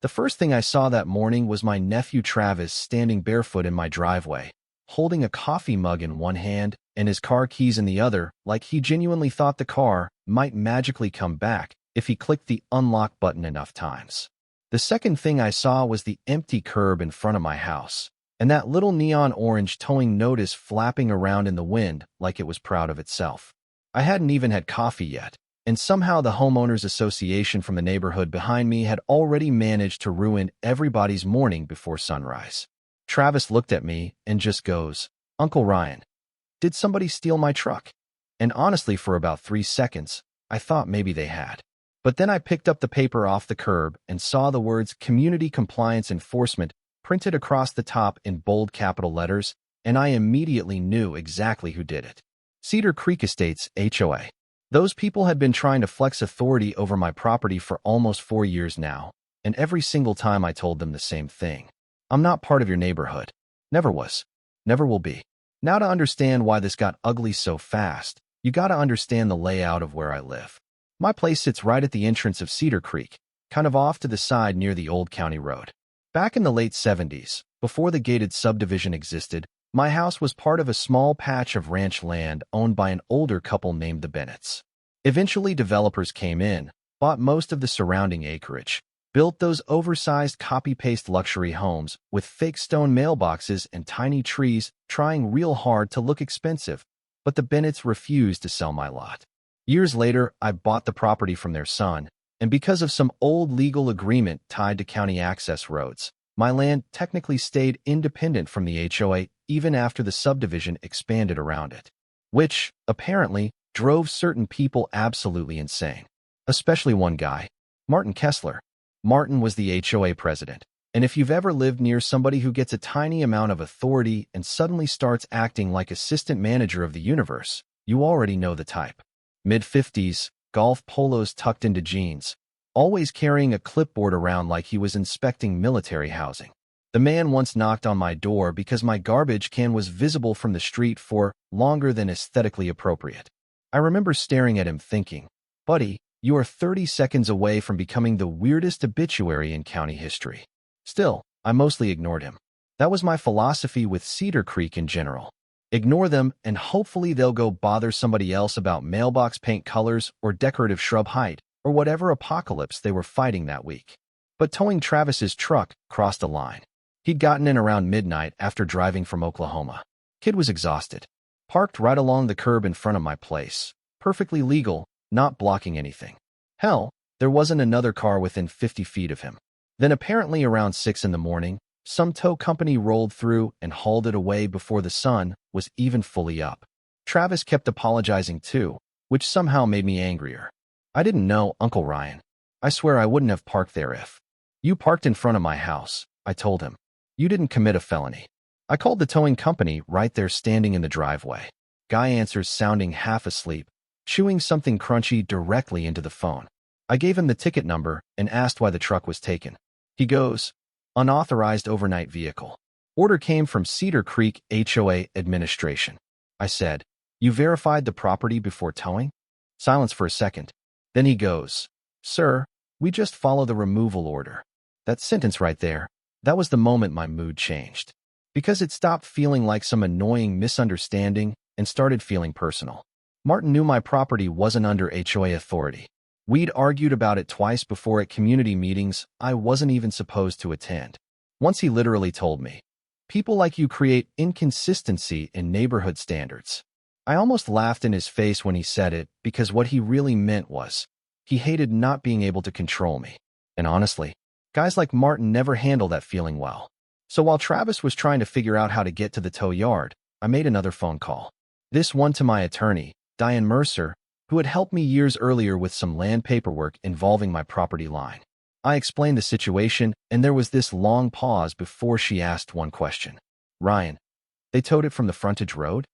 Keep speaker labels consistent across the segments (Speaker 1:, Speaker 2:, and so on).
Speaker 1: The first thing I saw that morning was my nephew Travis standing barefoot in my driveway, holding a coffee mug in one hand and his car keys in the other, like he genuinely thought the car might magically come back if he clicked the unlock button enough times. The second thing I saw was the empty curb in front of my house, and that little neon orange towing notice flapping around in the wind like it was proud of itself. I hadn't even had coffee yet, and somehow the homeowners association from the neighborhood behind me had already managed to ruin everybody's morning before sunrise. Travis looked at me and just goes, "Uncle Ryan, did somebody steal my truck?" And honestly, for about 3 seconds, I thought maybe they had. But then I picked up the paper off the curb and saw the words Community Compliance Enforcement printed across the top in bold capital letters, and I immediately knew exactly who did it. Cedar Creek Estates, HOA. Those people had been trying to flex authority over my property for almost 4 years now, and every single time I told them the same thing. I'm not part of your neighborhood. Never was. Never will be. Now, to understand why this got ugly so fast, you gotta understand the layout of where I live. My place sits right at the entrance of Cedar Creek, kind of off to the side near the old county road. Back in the late 70s, before the gated subdivision existed, my house was part of a small patch of ranch land owned by an older couple named the Bennetts. Eventually, developers came in, bought most of the surrounding acreage, built those oversized copy-paste luxury homes with fake stone mailboxes and tiny trees, trying real hard to look expensive, but the Bennetts refused to sell my lot. Years later, I bought the property from their son, and because of some old legal agreement tied to county access roads, my land technically stayed independent from the HOA even after the subdivision expanded around it, which, apparently, drove certain people absolutely insane, especially one guy, Martin Kessler. Martin was the HOA president, and if you've ever lived near somebody who gets a tiny amount of authority and suddenly starts acting like assistant manager of the universe, you already know the type. Mid-50s, golf polos tucked into jeans, always carrying a clipboard around like he was inspecting military housing. The man once knocked on my door because my garbage can was visible from the street for longer than aesthetically appropriate. I remember staring at him thinking, "Buddy, you are 30 seconds away from becoming the weirdest obituary in county history." Still, I mostly ignored him. That was my philosophy with Cedar Creek in general. Ignore them, and hopefully they'll go bother somebody else about mailbox paint colors or decorative shrub height or whatever apocalypse they were fighting that week. But towing Travis's truck crossed a line. He'd gotten in around midnight after driving from Oklahoma. Kid was exhausted. Parked right along the curb in front of my place. Perfectly legal, not blocking anything. Hell, there wasn't another car within 50 feet of him. Then apparently around 6 in the morning, some tow company rolled through and hauled it away before the sun was even fully up. Travis kept apologizing too, which somehow made me angrier. "I didn't know, Uncle Ryan. I swear I wouldn't have parked there if you parked in front of my house," I told him. "You didn't commit a felony." I called the towing company right there standing in the driveway. Guy answers sounding half asleep, chewing something crunchy directly into the phone. I gave him the ticket number and asked why the truck was taken. He goes, "Unauthorized overnight vehicle. Order came from Cedar Creek HOA administration." I said, "You verified the property before towing?" Silence for a second. Then he goes, "Sir, we just follow the removal order." That sentence right there, that was the moment my mood changed. Because it stopped feeling like some annoying misunderstanding and started feeling personal. Martin knew my property wasn't under HOA authority. We'd argued about it twice before at community meetings I wasn't even supposed to attend. Once he literally told me, "People like you create inconsistency in neighborhood standards." I almost laughed in his face when he said it because what he really meant was, he hated not being able to control me. And honestly, guys like Martin never handle that feeling well. So while Travis was trying to figure out how to get to the tow yard, I made another phone call. This one to my attorney, Diane Mercer, who had helped me years earlier with some land paperwork involving my property line. I explained the situation, and there was this long pause before she asked one question. "Ryan, they towed it from the frontage road?"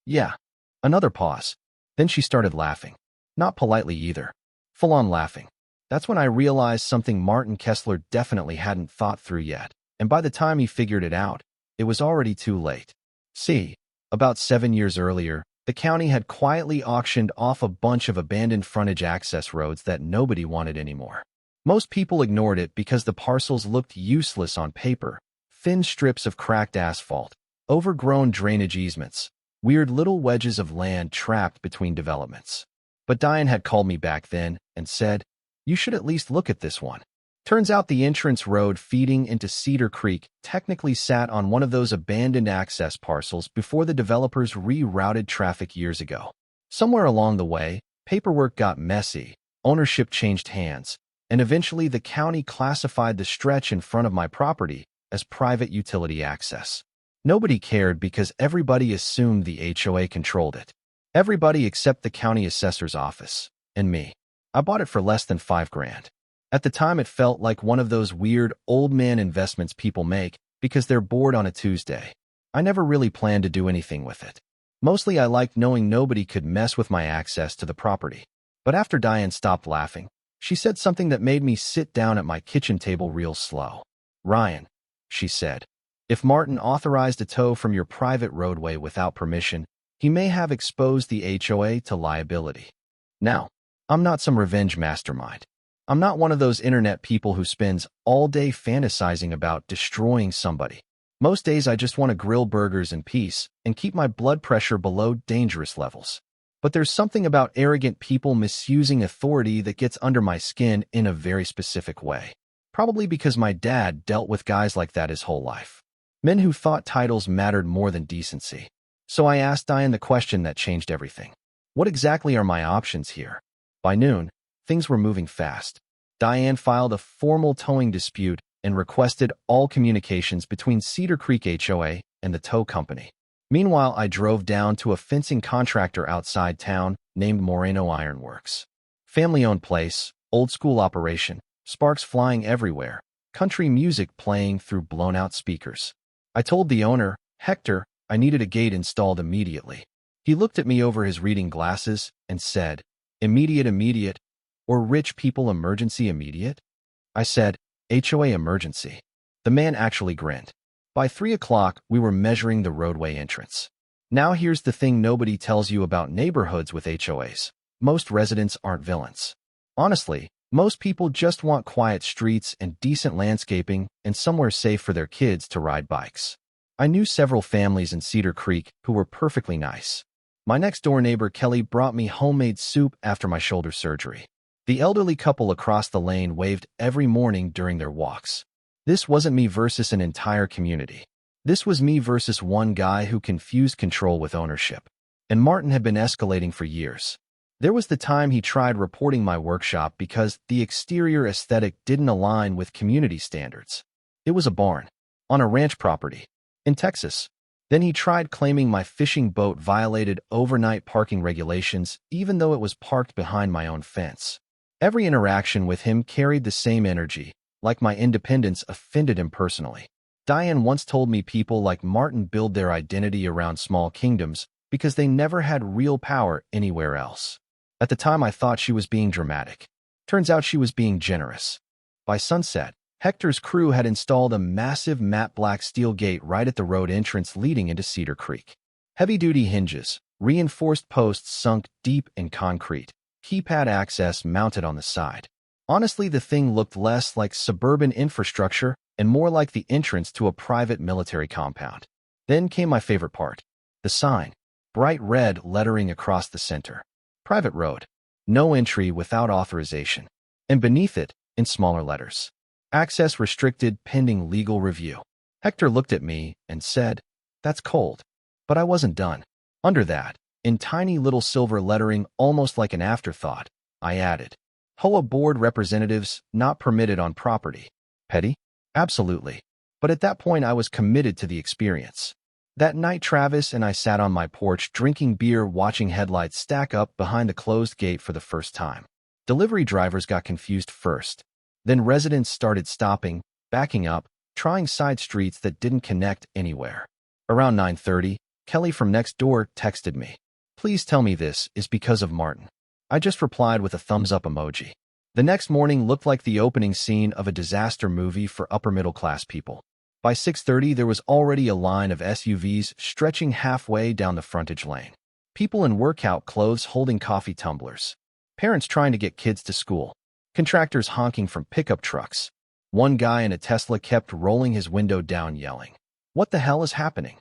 Speaker 1: "Yeah." Another pause. Then she started laughing. Not politely either. Full-on laughing. That's when I realized something Martin Kessler definitely hadn't thought through yet, and by the time he figured it out, it was already too late. See, about 7 years earlier, the county had quietly auctioned off a bunch of abandoned frontage access roads that nobody wanted anymore. Most people ignored it because the parcels looked useless on paper. Thin strips of cracked asphalt, overgrown drainage easements, weird little wedges of land trapped between developments. But Diane had called me back then and said, "You should at least look at this one." Turns out the entrance road feeding into Cedar Creek technically sat on one of those abandoned access parcels before the developers rerouted traffic years ago. Somewhere along the way, paperwork got messy, ownership changed hands, and eventually the county classified the stretch in front of my property as private utility access. Nobody cared because everybody assumed the HOA controlled it. Everybody except the county assessor's office, and me. I bought it for less than $5,000. At the time, it felt like one of those weird old man investments people make because they're bored on a Tuesday. I never really planned to do anything with it. Mostly I liked knowing nobody could mess with my access to the property. But after Diane stopped laughing, she said something that made me sit down at my kitchen table real slow. "Ryan," she said, "if Martin authorized a tow from your private roadway without permission, he may have exposed the HOA to liability. Now, I'm not some revenge mastermind. I'm not one of those internet people who spends all day fantasizing about destroying somebody. Most days I just want to grill burgers in peace and keep my blood pressure below dangerous levels. But there's something about arrogant people misusing authority that gets under my skin in a very specific way. Probably because my dad dealt with guys like that his whole life. Men who thought titles mattered more than decency. So I asked Diane the question that changed everything. What exactly are my options here? By noon, things were moving fast. Diane filed a formal towing dispute and requested all communications between Cedar Creek HOA and the tow company. Meanwhile, I drove down to a fencing contractor outside town named Moreno Ironworks. Family-owned place, old-school operation, sparks flying everywhere, country music playing through blown-out speakers. I told the owner, Hector, I needed a gate installed immediately. He looked at me over his reading glasses and said, immediate, or rich people emergency immediate?" I said, "HOA emergency." The man actually grinned. By 3 o'clock, we were measuring the roadway entrance. Now here's the thing nobody tells you about neighborhoods with HOAs. Most residents aren't villains. Honestly, most people just want quiet streets and decent landscaping and somewhere safe for their kids to ride bikes. I knew several families in Cedar Creek who were perfectly nice. My next-door neighbor Kelly brought me homemade soup after my shoulder surgery. The elderly couple across the lane waved every morning during their walks. This wasn't me versus an entire community. This was me versus one guy who confused control with ownership. And Martin had been escalating for years. There was the time he tried reporting my workshop because the exterior aesthetic didn't align with community standards. It was a barn, on a ranch property, in Texas. Then he tried claiming my fishing boat violated overnight parking regulations even though it was parked behind my own fence. Every interaction with him carried the same energy, like my independence offended him personally. Diane once told me people like Martin build their identity around small kingdoms because they never had real power anywhere else. At the time, I thought she was being dramatic. Turns out she was being generous. By sunset, Hector's crew had installed a massive matte black steel gate right at the road entrance leading into Cedar Creek. Heavy-duty hinges, reinforced posts sunk deep in concrete, keypad access mounted on the side. Honestly, the thing looked less like suburban infrastructure and more like the entrance to a private military compound. Then came my favorite part. The sign. Bright red lettering across the center. Private road. No entry without authorization. And beneath it, in smaller letters, access restricted pending legal review. Hector looked at me and said, "That's cold." But I wasn't done. Under that, in tiny little silver lettering almost like an afterthought, I added, HOA board representatives not permitted on property. Petty? Absolutely. But at that point I was committed to the experience. That night Travis and I sat on my porch drinking beer watching headlights stack up behind the closed gate for the first time. Delivery drivers got confused first. Then residents started stopping, backing up, trying side streets that didn't connect anywhere. Around 9:30, Kelly from next door texted me. "Please tell me this is because of Martin." I just replied with a thumbs-up emoji. The next morning looked like the opening scene of a disaster movie for upper-middle-class people. By 6:30, there was already a line of SUVs stretching halfway down the frontage lane. People in workout clothes holding coffee tumblers. Parents trying to get kids to school. Contractors honking from pickup trucks. One guy in a Tesla kept rolling his window down yelling, "What the hell is happening?"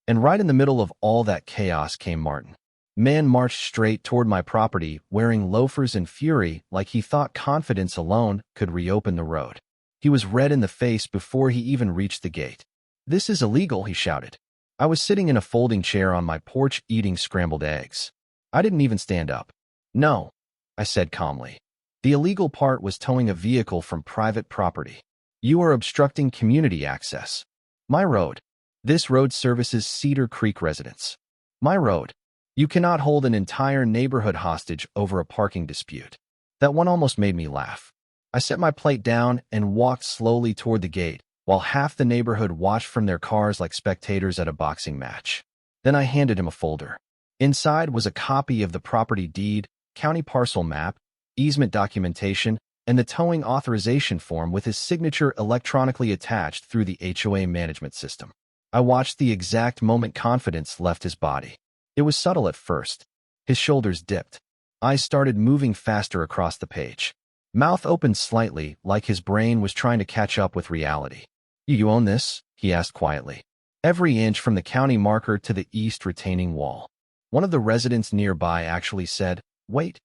Speaker 1: And right in the middle of all that chaos came Martin. Man marched straight toward my property, wearing loafers in fury like he thought confidence alone could reopen the road. He was red in the face before he even reached the gate. "This is illegal," he shouted. I was sitting in a folding chair on my porch eating scrambled eggs. I didn't even stand up. "No," I said calmly. "The illegal part was towing a vehicle from private property. You are obstructing community access. My road. This road services Cedar Creek residents. My road. You cannot hold an entire neighborhood hostage over a parking dispute." That one almost made me laugh. I set my plate down and walked slowly toward the gate, while half the neighborhood watched from their cars like spectators at a boxing match. Then I handed him a folder. Inside was a copy of the property deed, county parcel map, easement documentation, and the towing authorization form with his signature electronically attached through the HOA management system. I watched the exact moment confidence left his body. It was subtle at first. His shoulders dipped. Eyes started moving faster across the page. Mouth opened slightly, like his brain was trying to catch up with reality. You own this?" he asked quietly. "Every inch from the county marker to the east retaining wall." One of the residents nearby actually said, "Wait.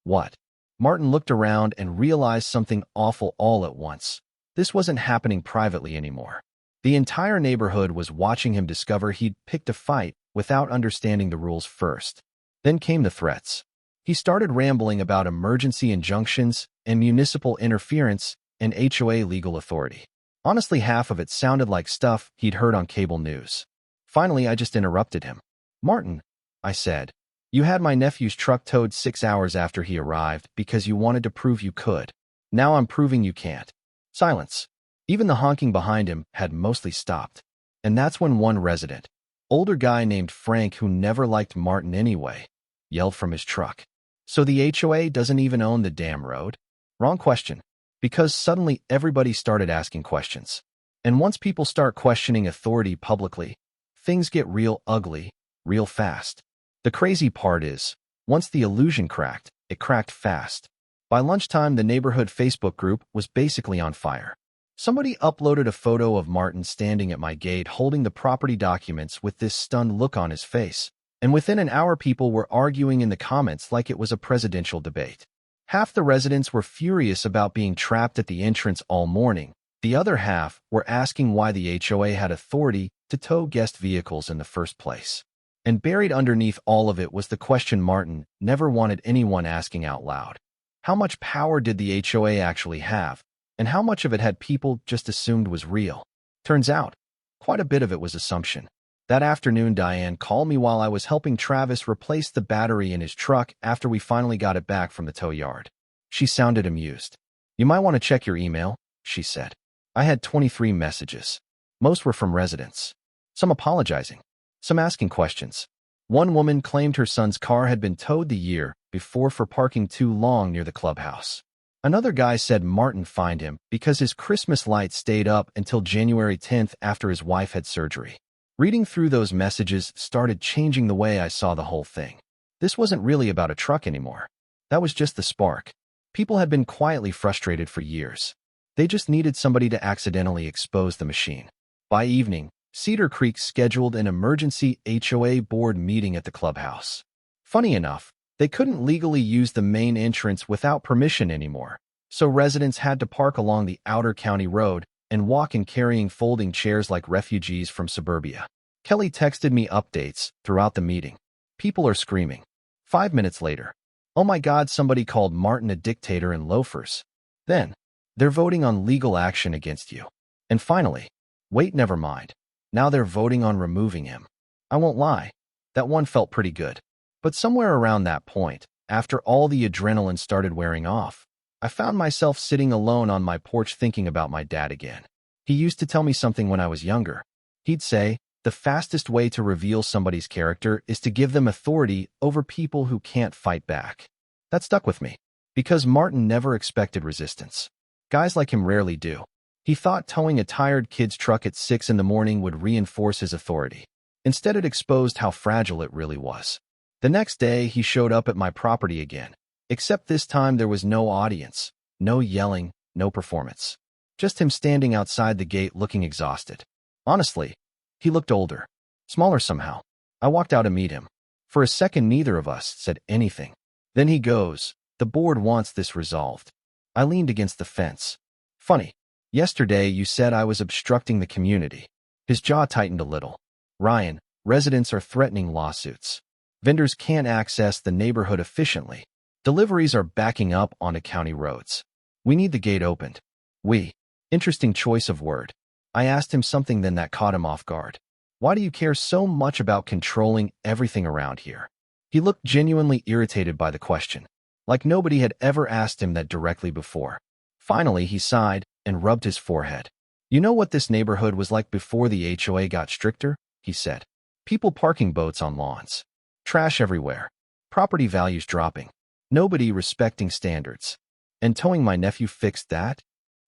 Speaker 1: What?" Martin looked around and realized something awful all at once. This wasn't happening privately anymore. The entire neighborhood was watching him discover he'd picked a fight without understanding the rules first. Then came the threats. He started rambling about emergency injunctions and municipal interference and HOA legal authority. Honestly, half of it sounded like stuff he'd heard on cable news. Finally, I just interrupted him. "Martin," I said, "you had my nephew's truck towed 6 hours after he arrived because you wanted to prove you could. Now I'm proving you can't." Silence. Even the honking behind him had mostly stopped. And that's when one resident, older guy named Frank who never liked Martin anyway, yelled from his truck, "So the HOA doesn't even own the damn road?" Wrong question. Because suddenly everybody started asking questions. And once people start questioning authority publicly, things get real ugly, real fast. The crazy part is, once the illusion cracked, it cracked fast. By lunchtime, the neighborhood Facebook group was basically on fire. Somebody uploaded a photo of Martin standing at my gate holding the property documents with this stunned look on his face, and within an hour people were arguing in the comments like it was a presidential debate. Half the residents were furious about being trapped at the entrance all morning. The other half were asking why the HOA had authority to tow guest vehicles in the first place. And buried underneath all of it was the question Martin never wanted anyone asking out loud. How much power did the HOA actually have? And how much of it had people just assumed was real? Turns out, quite a bit of it was assumption. That afternoon, Diane called me while I was helping Travis replace the battery in his truck after we finally got it back from the tow yard. She sounded amused. "You might want to check your email," she said. I had 23 messages. Most were from residents. Some apologizing. Some asking questions. One woman claimed her son's car had been towed the year before for parking too long near the clubhouse. Another guy said Martin fined him because his Christmas light stayed up until January 10th after his wife had surgery. Reading through those messages started changing the way I saw the whole thing. This wasn't really about a truck anymore. That was just the spark. People had been quietly frustrated for years. They just needed somebody to accidentally expose the machine. By evening, Cedar Creek scheduled an emergency HOA board meeting at the clubhouse. Funny enough, they couldn't legally use the main entrance without permission anymore, so residents had to park along the outer county road and walk in carrying folding chairs like refugees from suburbia. Kelly texted me updates throughout the meeting. People are screaming. 5 minutes later, "Oh my God, somebody called Martin a dictator and loafers." Then, "They're voting on legal action against you." And finally, "Wait, never mind. Now they're voting on removing him." I won't lie, that one felt pretty good. But somewhere around that point, after all the adrenaline started wearing off, I found myself sitting alone on my porch thinking about my dad again. He used to tell me something when I was younger. He'd say, the fastest way to reveal somebody's character is to give them authority over people who can't fight back. That stuck with me, because Martin never expected resistance. Guys like him rarely do. He thought towing a tired kid's truck at 6 in the morning would reinforce his authority. Instead, it exposed how fragile it really was. The next day, he showed up at my property again, except this time there was no audience, No yelling, no performance. Just him standing outside the gate looking exhausted. Honestly, he looked older, smaller somehow. I walked out to meet him. For a second, neither of us said anything. Then he goes, "The board wants this resolved." I leaned against the fence. "Funny. Yesterday you said I was obstructing the community." His jaw tightened a little. "Ryan, residents are threatening lawsuits. Vendors can't access the neighborhood efficiently. Deliveries are backing up onto county roads. We need the gate opened." We. Interesting choice of word. I asked him something then that caught him off guard. "Why do you care so much about controlling everything around here?" He looked genuinely irritated by the question, like nobody had ever asked him that directly before. Finally, he sighed and rubbed his forehead. "You know what this neighborhood was like before the HOA got stricter?" he said. "People parking boats on lawns. Trash everywhere. Property values dropping. Nobody respecting standards. And towing my nephew fixed that?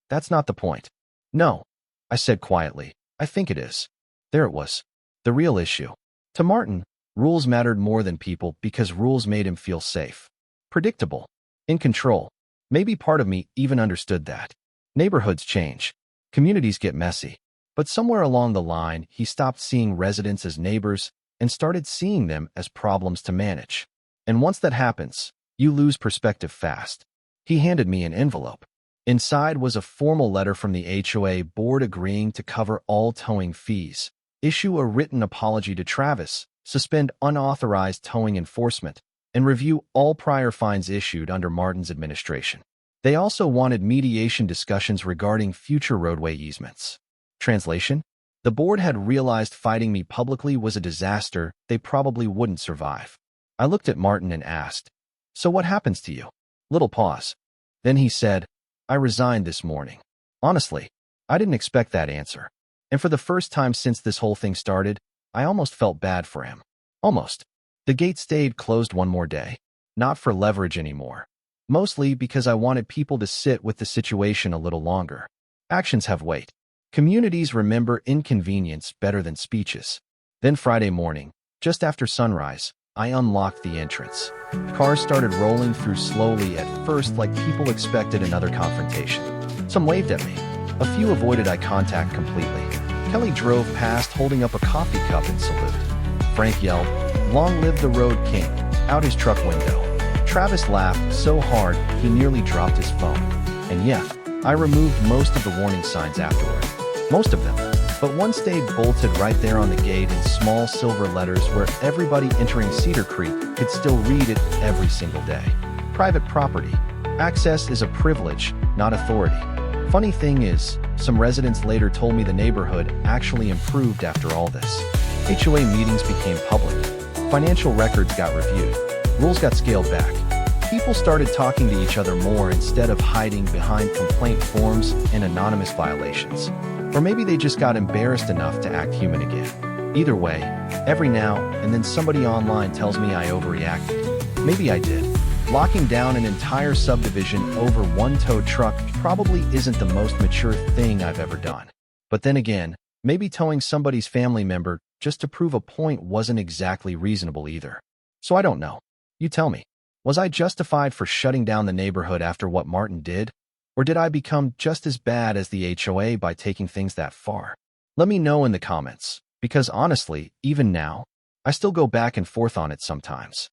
Speaker 1: That's not the point." "No," I said quietly. "I think it is." There it was. The real issue. To Martin, rules mattered more than people because rules made him feel safe. Predictable. In control. Maybe part of me even understood that. Neighborhoods change. Communities get messy. But somewhere along the line, he stopped seeing residents as neighbors and started seeing them as problems to manage. And once that happens, you lose perspective fast. He handed me an envelope. Inside was a formal letter from the HOA board agreeing to cover all towing fees, issue a written apology to Travis, suspend unauthorized towing enforcement, and review all prior fines issued under Martin's administration. They also wanted mediation discussions regarding future roadway easements. Translation? The board had realized fighting me publicly was a disaster they probably wouldn't survive. I looked at Martin and asked, "So what happens to you?" Little pause. Then he said, "I resigned this morning." Honestly, I didn't expect that answer. And for the first time since this whole thing started, I almost felt bad for him. Almost. The gate stayed closed one more day. Not for leverage anymore. Mostly because I wanted people to sit with the situation a little longer. Actions have weight. Communities remember inconvenience better than speeches. Then Friday morning, just after sunrise, I unlocked the entrance. Cars started rolling through slowly at first like people expected another confrontation. Some waved at me. A few avoided eye contact completely. Kelly drove past holding up a coffee cup in salute. Frank yelled, "Long live the road king," out his truck window. Travis laughed so hard he nearly dropped his phone. And yeah, I removed most of the warning signs afterward. Most of them. But one stayed bolted right there on the gate in small silver letters where everybody entering Cedar Creek could still read it every single day. Private property. Access is a privilege, not authority. Funny thing is, some residents later told me the neighborhood actually improved after all this. HOA meetings became public. Financial records got reviewed. Rules got scaled back. People started talking to each other more instead of hiding behind complaint forms and anonymous violations. Or maybe they just got embarrassed enough to act human again. Either way, every now and then somebody online tells me I overreacted. Maybe I did. Locking down an entire subdivision over one towed truck probably isn't the most mature thing I've ever done. But then again, maybe towing somebody's family member just to prove a point wasn't exactly reasonable either. So I don't know. You tell me. Was I justified for shutting down the neighborhood after what Martin did? Or did I become just as bad as the HOA by taking things that far? Let me know in the comments, because honestly, even now, I still go back and forth on it sometimes.